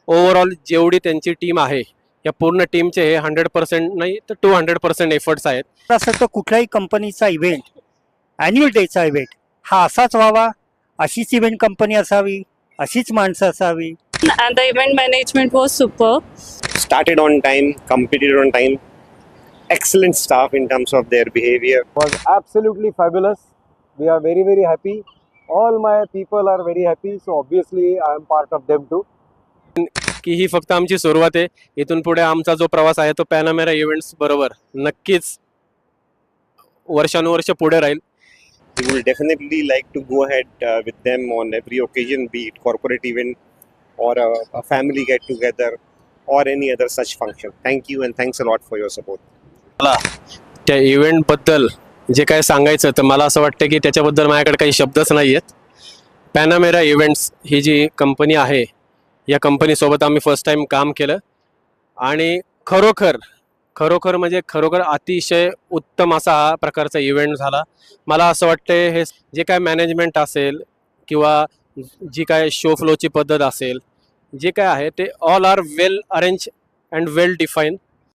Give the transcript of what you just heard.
Overall जेवढी त्यांची team आहे या पूर्ण टीमचे हे 100% नाही तर 200% एफर्ट्स आहेत. असं तर कुठल्याही कंपनीचा इव्हेंट ॲन्युअल डेचा इव्हेंट हा असाच व्हावा, अशीच इव्हेंट कंपनी असावी, अशीच माणसं असावी. And the event management was superb. Started on time, completed on time. Excellent staff in terms of their behavior. Was absolutely fabulous. We are very, very happy. All my people are very happy, so obviously I am part of them too. की ही फक्त आमची सुरुवात आहे. इथून पुढे आमचा जो प्रवास आहे तो पॅनामेरा इव्हेंट्स बरोबर नक्कीच वर्षानुवर्ष पुढे राहील. We will definitely like to go ahead with them on every occasion, be it corporate event or a family get together or any other such function. Thank you and thanks a lot for your support. त्या इव्हेंटबद्दल जे काय सांगायचं तर मला असं वाटतं की त्याच्याबद्दल माझ्याकडे काही शब्दच नाही आहेत. पॅनामेरा इव्हेंट्स ही जी कंपनी आहे या कंपनीसोबत आम्ही फर्स्ट टाईम काम केलं आणि खरोखर म्हणजे खरोखर अतिशय उत्तम असा हा प्रकारचा इव्हेंट झाला. मला असं वाटतं हे जे काय मॅनेजमेंट असेल किंवा जी काय शो फ्लोची पद्धत असेल जे काय आहे ते all are well arrange and well define.